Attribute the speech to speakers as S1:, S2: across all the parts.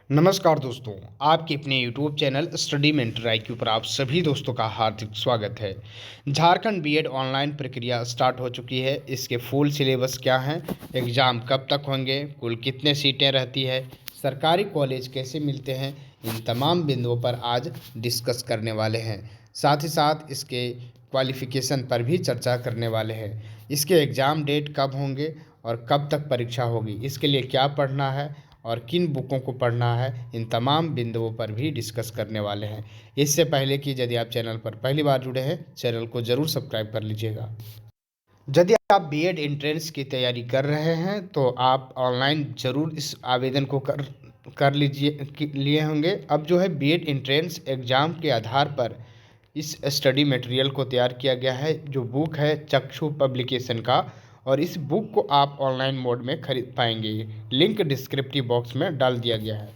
S1: नमस्कार दोस्तों, आपके अपने YouTube channel study mentor IQ पर आप सभी दोस्तों का हार्दिक स्वागत है। झारखंड बीएड ऑनलाइन प्रक्रिया स्टार्ट हो चुकी है। इसके फुल सिलेबस क्या हैं, एग्ज़ाम कब तक होंगे, कुल कितने सीटें रहती है, सरकारी कॉलेज कैसे मिलते हैं, इन तमाम बिंदुओं पर आज डिस्कस करने वाले हैं। साथ ही साथ इसके क्वालिफ़िकेशन पर भी चर्चा करने वाले हैं। इसके एग्ज़ाम डेट कब होंगे और कब तक परीक्षा होगी, इसके लिए क्या पढ़ना है और किन बुकों को पढ़ना है, इन तमाम बिंदुओं पर भी डिस्कस करने वाले हैं। इससे पहले कि यदि आप चैनल पर पहली बार जुड़े हैं, चैनल को ज़रूर सब्सक्राइब कर लीजिएगा। यदि आप बीएड एंट्रेंस की तैयारी कर रहे हैं तो आप ऑनलाइन ज़रूर इस आवेदन को कर लिए होंगे। अब जो है बीएड एंट्रेंस एग्ज़ाम के आधार पर इस स्टडी मटेरियल को तैयार किया गया है, जो बुक है चक्षु पब्लिकेशन का, और इस बुक को आप ऑनलाइन मोड में खरीद पाएंगे। लिंक डिस्क्रिप्टिव बॉक्स में डाल दिया गया है।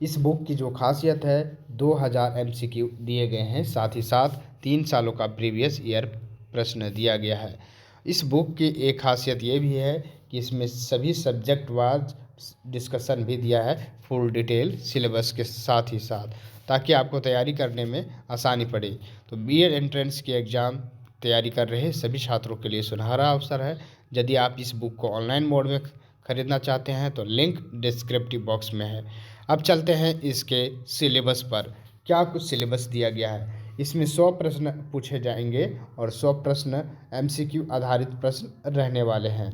S1: इस बुक की जो खासियत है, 2000 MCQ दिए गए हैं, साथ ही साथ 3 सालों का प्रीवियस ईयर प्रश्न दिया गया है। इस बुक की एक खासियत ये भी है कि इसमें सभी सब्जेक्ट वाइज डिस्कशन भी दिया है, फुल डिटेल सिलेबस के साथ ही साथ, ताकि आपको तैयारी करने में आसानी पड़े। तो बीएड एंट्रेंस की एग्ज़ाम तैयारी कर रहे सभी छात्रों के लिए सुनहरा अवसर है। यदि आप इस बुक को ऑनलाइन मोड में खरीदना चाहते हैं तो लिंक डिस्क्रिप्टिव बॉक्स में है। अब चलते हैं इसके सिलेबस पर। क्या कुछ सिलेबस दिया गया है, इसमें 100 प्रश्न पूछे जाएंगे और 100 प्रश्न MCQ आधारित प्रश्न रहने वाले हैं।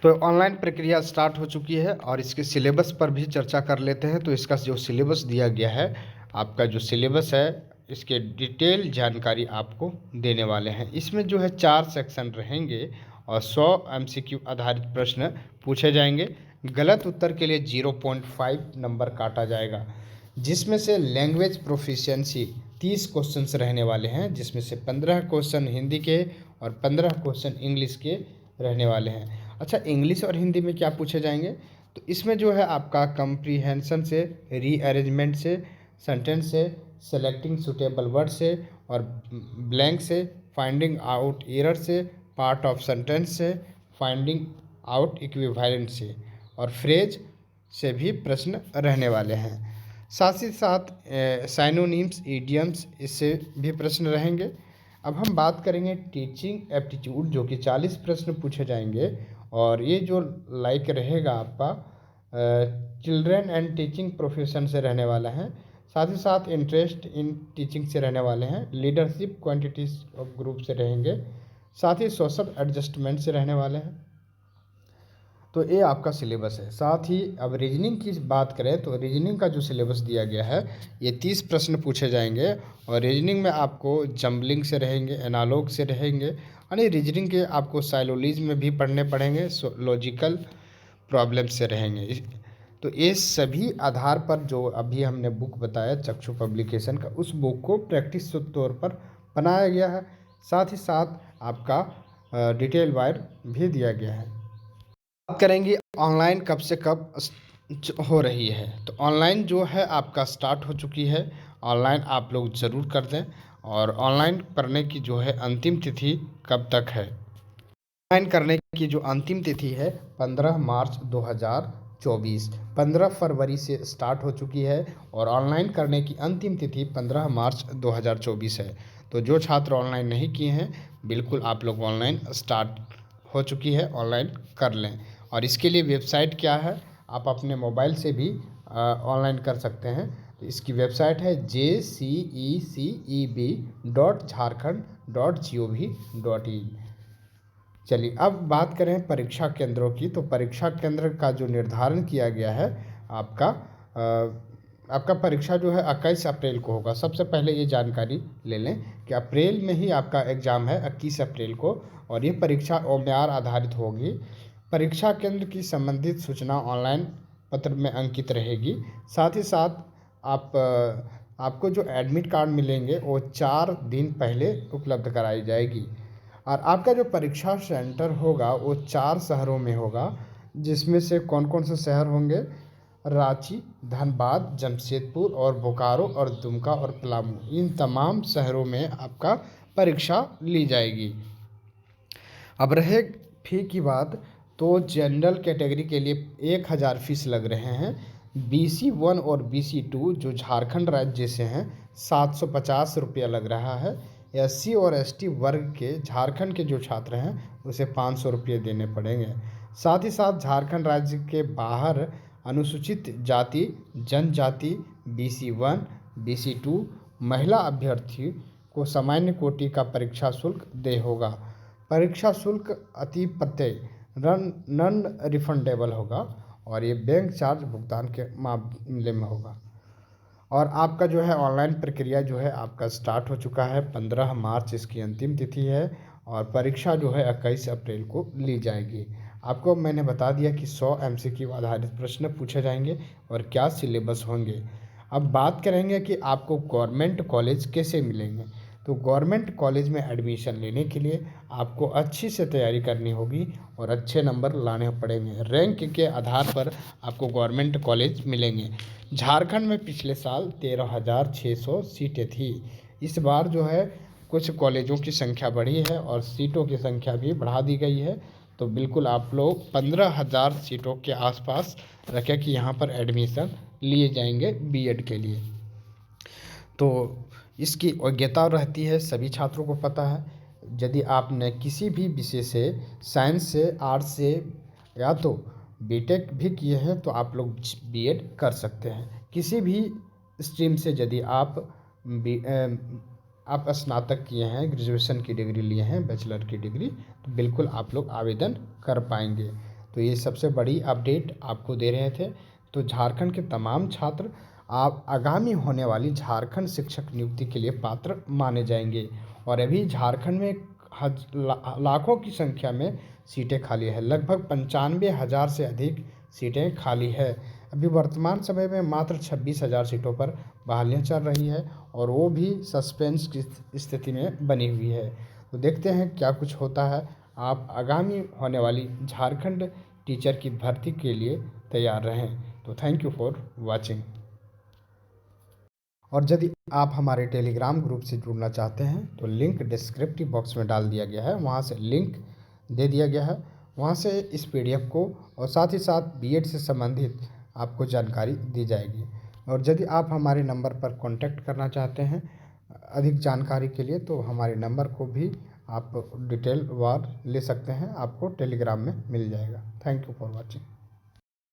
S1: तो ऑनलाइन प्रक्रिया स्टार्ट हो चुकी है और इसके सिलेबस पर भी चर्चा कर लेते हैं। तो इसका जो सिलेबस दिया गया है, आपका जो सिलेबस है, इसके डिटेल जानकारी आपको देने वाले हैं। इसमें जो है 4 सेक्शन रहेंगे और 100 MCQ आधारित प्रश्न पूछे जाएंगे। गलत उत्तर के लिए 0.5 नंबर काटा जाएगा, जिसमें से लैंग्वेज प्रोफिशिएंसी 30 क्वेश्चंस रहने वाले हैं, जिसमें से 15 क्वेश्चन हिंदी के और 15 क्वेश्चन इंग्लिश के रहने वाले हैं। अच्छा, इंग्लिश और हिंदी में क्या पूछे जाएंगे, तो इसमें जो है आपका कंप्रीहेंशन से, रीअरेंजमेंट से, सेंटेंस से, सेलेक्टिंग सुटेबल वर्ड से और ब्लैंक से, फाइंडिंग आउट एरर से, पार्ट ऑफ सेंटेंस से, फाइंडिंग आउट इक्विवेलेंट से और फ्रेज से भी प्रश्न रहने वाले हैं। साथ ही साथ साइनोनिम्स, इडियम्स, इससे भी प्रश्न रहेंगे। अब हम बात करेंगे टीचिंग एप्टीट्यूड, जो कि 40 प्रश्न पूछे जाएंगे और ये जो लाइक रहेगा आपका चिल्ड्रन एंड टीचिंग प्रोफेशन से रहने वाला है। साथ ही साथ इंटरेस्ट इन टीचिंग से रहने वाले हैं। लीडरशिप क्वांटिटीज ऑफ ग्रुप से रहेंगे। साथ ही सोशल एडजस्टमेंट से रहने वाले हैं। तो ये आपका सिलेबस है। साथ ही अब रीजनिंग की बात करें तो रीजनिंग का जो सिलेबस दिया गया है, ये 30 प्रश्न पूछे जाएंगे और रीजनिंग में आपको जम्बलिंग से रहेंगे, एनालॉग से रहेंगे, यानी रीजनिंग के आपको साइलोलिज्म में भी पढ़ने पड़ेंगे, लॉजिकल प्रॉब्लम से रहेंगे। तो ये सभी आधार पर जो अभी हमने बुक बताया चक्षु पब्लिकेशन का, उस बुक को प्रैक्टिस तौर पर बनाया गया है। साथ ही साथ आपका डिटेल वाइज भी दिया गया है। बात करेंगे ऑनलाइन कब से कब हो रही है, तो ऑनलाइन जो है आपका स्टार्ट हो चुकी है। ऑनलाइन आप लोग ज़रूर कर दें। और ऑनलाइन करने की जो है अंतिम तिथि कब तक है, ऑनलाइन करने की जो अंतिम तिथि है 15 मार्च 2024। 15 फरवरी से स्टार्ट हो चुकी है और ऑनलाइन करने की अंतिम तिथि 15 मार्च 2024 है। तो जो छात्र ऑनलाइन नहीं किए हैं, बिल्कुल आप लोग ऑनलाइन स्टार्ट हो चुकी है, ऑनलाइन कर लें। और इसके लिए वेबसाइट क्या है, आप अपने मोबाइल से भी ऑनलाइन कर सकते हैं। तो इसकी वेबसाइट है jceceb.jharkhand.gov.in। चलिए अब बात करें परीक्षा केंद्रों की। तो परीक्षा केंद्र का जो निर्धारण किया गया है, आपका परीक्षा जो है 21 अप्रैल को होगा। सबसे पहले ये जानकारी ले लें कि अप्रैल में ही आपका एग्ज़ाम है, 21 अप्रैल को, और ये परीक्षा ओमआर आधारित होगी। परीक्षा केंद्र की संबंधित सूचना ऑनलाइन पत्र में अंकित रहेगी। साथ ही साथ आपको जो एडमिट कार्ड मिलेंगे वो 4 दिन पहले उपलब्ध कराई जाएगी। और आपका जो परीक्षा सेंटर होगा वो 4 शहरों में होगा, जिसमें से कौन कौन से शहर होंगे, रांची, धनबाद, जमशेदपुर और बोकारो और दुमका और पलामू, इन तमाम शहरों में आपका परीक्षा ली जाएगी। अब रहे फी की बात, तो जनरल कैटेगरी के लिए 1000 फीस लग रहे हैं। BC1 और BC2 जो झारखंड राज्य से हैं 750 रुपया लग रहा है। SC और ST वर्ग के झारखंड के जो छात्र हैं उसे 500 रुपये देने पड़ेंगे। साथ ही साथ झारखंड राज्य के बाहर अनुसूचित जाति जनजाति BC1 BC2 महिला अभ्यर्थी को सामान्य कोटि का परीक्षा शुल्क देय होगा। परीक्षा शुल्क अति प्रत्यय नॉन रिफंडेबल होगा और ये बैंक चार्ज भुगतान के मामले में होगा। और आपका जो है ऑनलाइन प्रक्रिया जो है आपका स्टार्ट हो चुका है। 15 मार्च इसकी अंतिम तिथि है और परीक्षा जो है 21 अप्रैल को ली जाएगी। आपको मैंने बता दिया कि 100 MCQ आधारित प्रश्न पूछे जाएंगे और क्या सिलेबस होंगे। अब बात करेंगे कि आपको गवर्नमेंट कॉलेज कैसे मिलेंगे। तो गवर्नमेंट कॉलेज में एडमिशन लेने के लिए आपको अच्छी से तैयारी करनी होगी और अच्छे नंबर लाने पड़ेंगे। रैंक के आधार पर आपको गवर्नमेंट कॉलेज मिलेंगे। झारखंड में पिछले साल 13,600 सीटें थी। इस बार जो है कुछ कॉलेजों की संख्या बढ़ी है और सीटों की संख्या भी बढ़ा दी गई है। तो बिल्कुल आप लोग 15,000 सीटों के आसपास रखें कि यहाँ पर एडमिशन लिए जाएंगे बीएड के लिए। तो इसकी योग्यता रहती है, सभी छात्रों को पता है। यदि आपने किसी भी विषय से साइंस से आर्ट्स से या तो बीटेक भी किए हैं तो आप लोग बीएड कर सकते हैं। किसी भी स्ट्रीम से यदि आप स्नातक किए हैं, ग्रेजुएशन की डिग्री लिए हैं, बैचलर की डिग्री, तो बिल्कुल आप लोग आवेदन कर पाएंगे। तो ये सबसे बड़ी अपडेट आपको दे रहे थे। तो झारखंड के तमाम छात्र आप आगामी होने वाली झारखंड शिक्षक नियुक्ति के लिए पात्र माने जाएंगे। और अभी झारखंड में लाखों की संख्या में सीटें खाली है। लगभग 95,000 से अधिक सीटें खाली है। अभी वर्तमान समय में मात्र 26,000 सीटों पर बहालियाँ चल रही है और वो भी सस्पेंस की स्थिति में बनी हुई है। तो देखते हैं क्या कुछ होता है। आप आगामी होने वाली झारखंड टीचर की भर्ती के लिए तैयार रहें। तो थैंक यू फॉर वॉचिंग। और यदि आप हमारे टेलीग्राम ग्रुप से जुड़ना चाहते हैं तो लिंक डिस्क्रिप्टिव बॉक्स में डाल दिया गया है, वहाँ से लिंक दे दिया गया है। वहाँ से इस PDF को और साथ ही साथ बीएड से संबंधित आपको जानकारी दी जाएगी। और यदि आप हमारे नंबर पर कांटेक्ट करना चाहते हैं अधिक जानकारी के लिए तो हमारे नंबर को भी आप डिटेल वार ले सकते हैं, आपको टेलीग्राम में मिल जाएगा। Thank you for watching.